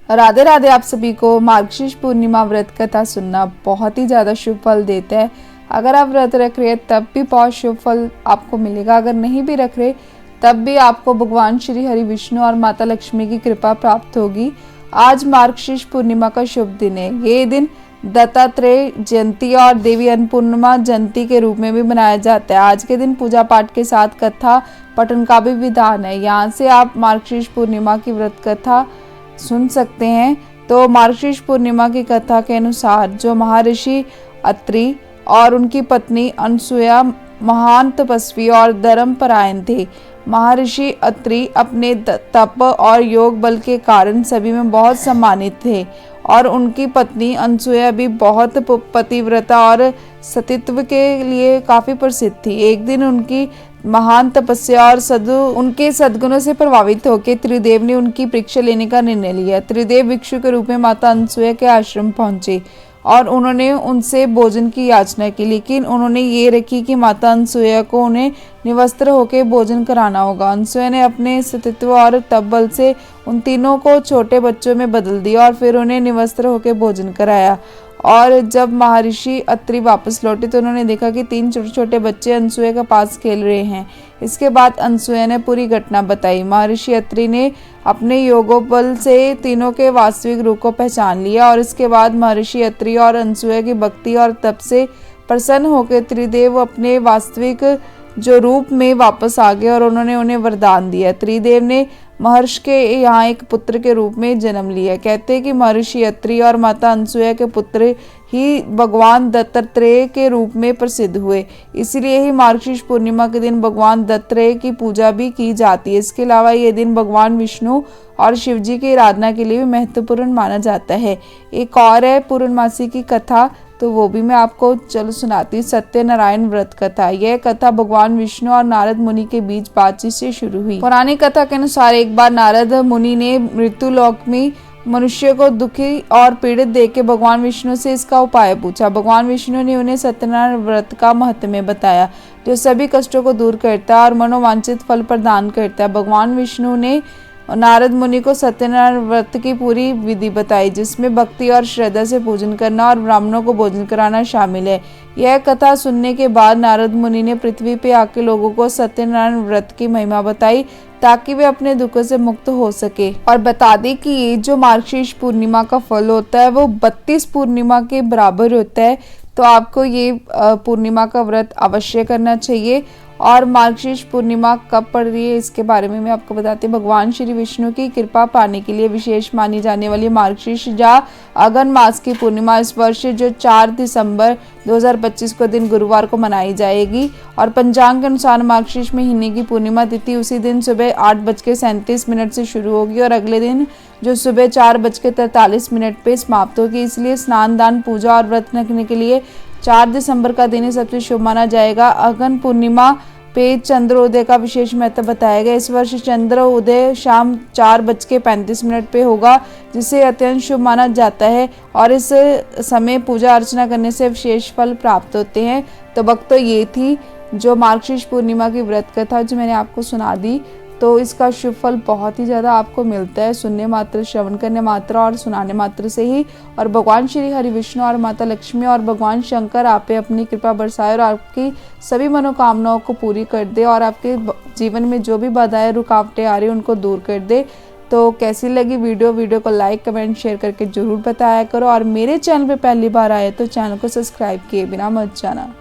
राधे राधे। आप सभी को मार्गशीर्ष पूर्णिमा व्रत कथा सुनना बहुत ही ज़्यादा शुभ फल देता है। अगर आप व्रत रख रहे हैं तब भी बहुत शुभ फल आपको मिलेगा, अगर नहीं भी रख रहे तब भी आपको भगवान श्री हरि विष्णु और माता लक्ष्मी की कृपा प्राप्त होगी। आज मार्गशीर्ष पूर्णिमा का शुभ दिन है। ये दिन दत्तात्रेय जयंती और देवी अन्नपूर्णिमा जयंती के रूप में भी मनाया जाता है। आज के दिन पूजा पाठ के साथ कथा पठन का भी विधान है। यहाँ से आप मार्गशीर्ष पूर्णिमा की व्रत कथा सुन सकते हैं। तो मार्गशीर्ष पूर्णिमा की कथा के अनुसार जो महर्षि अत्रि और उनकी पत्नी अनसुया महान तपस्वी और धर्मपरायण थे। महर्षि अत्रि अपने तप और योग बल के कारण सभी में बहुत सम्मानित थे और उनकी पत्नी अनसुया भी बहुत पतिव्रता और सतीत्व के लिए काफी प्रसिद्ध थी। एक दिन उनकी महान तपस्या और उनके सद्गुणों से प्रभावित होकर त्रिदेव ने उनकी परीक्षा लेने का निर्णय लिया। त्रिदेव भिक्षु के रूप में माता अनसुया के आश्रम पहुंचे और उन्होंने उनसे भोजन की याचना की, लेकिन उन्होंने ये रखी कि माता अनसुया को उन्हें निवस्त्र होकर भोजन कराना होगा। अनसुया ने अपने सतीत्व और तप बल से उन तीनों को छोटे बच्चों में बदल दिया और फिर उन्हें निवस्त्र होकर भोजन कराया। और जब महर्षि अत्रि वापस लौटे तो उन्होंने देखा कि 3 छोटे छोटे बच्चे अनसुया के पास खेल रहे हैं। इसके बाद अनसुया ने पूरी घटना बताई। महर्षि अत्रि ने अपने योगोबल से तीनों के वास्तविक रूप को पहचान लिया और इसके बाद महर्षि अत्रि और अनसुया की भक्ति और तप से प्रसन्न होकर त्रिदेव अपने वास्तविक जो रूप में वापस आ गए और उन्होंने उन्हें वरदान दिया। त्रिदेव ने महर्षि के यहाँ एक पुत्र के रूप में जन्म लिया। कहते हैं कि महर्षि अत्रि और माता अनसुया के पुत्र ही भगवान दत्तात्रेय के रूप में प्रसिद्ध हुए। इसलिए ही मार्गशीर्ष पूर्णिमा के दिन भगवान दत्तात्रेय की पूजा भी की जाती है। इसके अलावा ये दिन भगवान विष्णु और शिव जी की आराधना के लिए भी महत्वपूर्ण माना जाता है। एक और है पूर्णमासी की कथा, तो वो भी मैं आपको चलो सुनाती हूँ। सत्यनारायण व्रत कथा। यह कथा भगवान विष्णु और नारद मुनि के बीच बातचीत से शुरू हुई। पौराणिक कथा के अनुसार एक बार नारद मुनि ने मृत्यु लोक में मनुष्य को दुखी और पीड़ित देख के भगवान विष्णु से इसका उपाय पूछा। भगवान विष्णु ने उन्हें सत्यनारायण व्रत का महत्व बताया, जो सभी कष्टों को दूर करता है और मनोवांछित फल प्रदान करता है। भगवान विष्णु ने नारद मुनि को सत्यनारायण व्रत की पूरी विधि बताई, जिसमें भक्ति और श्रद्धा से पूजन करना और ब्राह्मणों को भोजन कराना शामिल है। यह कथा सुनने के बाद नारद मुनि ने पृथ्वी पे आके लोगों को सत्यनारायण व्रत की महिमा बताई ताकि वे अपने दुखों से मुक्त हो सके। और बता दें कि ये जो मार्गशीर्ष पूर्णिमा का फल होता है वो 32 पूर्णिमा के बराबर होता है। तो आपको ये पूर्णिमा का व्रत अवश्य करना चाहिए। और मार्गशीर्ष पूर्णिमा कब पड़ रही है इसके बारे में मैं आपको बताती हूँ। भगवान श्री विष्णु की कृपा पाने के लिए विशेष मानी जाने वाली मार्गशीर्ष या अगन मास की पूर्णिमा इस वर्ष जो 4 दिसंबर 2025 को दिन गुरुवार को मनाई जाएगी। और पंचांग के अनुसार मार्गशीर्ष महीने की पूर्णिमा तिथि उसी दिन सुबह 8:37 से शुरू होगी और अगले दिन जो सुबह 4:43 पे समाप्त होगी। इसलिए स्नान दान पूजा और व्रत रखने के लिए 4 दिसंबर का दिन सबसे शुभ माना जाएगा। अगन पूर्णिमा पे चंद्रोदय का विशेष महत्व बताया गया। इस वर्ष चंद्र उदय शाम 4:35 पे होगा, जिसे अत्यंत शुभ माना जाता है और इस समय पूजा अर्चना करने से विशेष फल प्राप्त होते हैं। तो भक्तों, ये थी जो मार्गशीर्ष पूर्णिमा की व्रत कथा जो मैंने आपको सुना दी। तो इसका शुभ फल बहुत ही ज़्यादा आपको मिलता है सुनने मात्र, श्रवण करने मात्र और सुनाने मात्र से ही। और भगवान श्री हरि विष्णु और माता लक्ष्मी और भगवान शंकर आप पे अपनी कृपा बरसाए और आपकी सभी मनोकामनाओं को पूरी कर दे और आपके जीवन में जो भी बाधाएं रुकावटें आ रही हैं उनको दूर कर दे। तो कैसी लगी वीडियो को लाइक कमेंट शेयर करके जरूर बताया करो। और मेरे चैनल पर पहली बार आए तो चैनल को सब्सक्राइब किए बिना मत जाना।